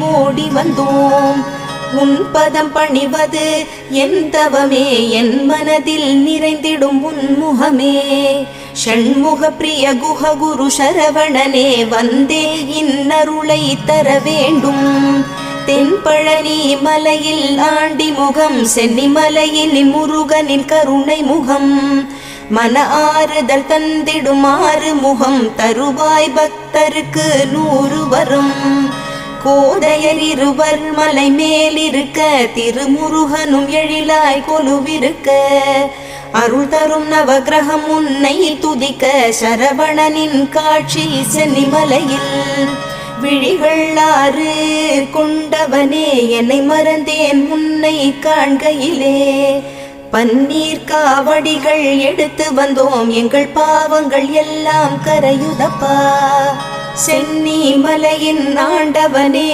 ஓடி வந்தோம். உன் பதம் பணிவது என் தவமே, என் மனதில் நிறைந்திடும் உன்முகமே. ஷண்முக பிரிய குஹ குரு சரவணனே, வந்தே இன்னருளை தர வேண்டும். தென்பழனி மலையில் ஆண்டி முகம், சென்னிமலையில் முருகனின் கருணை முகம். மன ஆறுதல் தந்திடும் ஆறு முகம், தருவாய் பக்தருக்கு 100 வரும். கோதையர் இருவர் மலை மேலிருக்க, திருமுருகனும் எழிலாய் கொலுவிருக்க. அருள் தரும் நவகிரகம் உன்னை துதிக்க, சரவணனின் காட்சி சென்னிமலையில். விழிகள் 6 கொண்டவனே, என்னை மறந்தேன் உன்னை காண்கையிலே. பன்னீர் காவடிகள் எடுத்து வந்தோம், எங்கள் பாவங்கள் எல்லாம் கரையுதப்பா. சென்னி மலையின் ஆண்டவனே,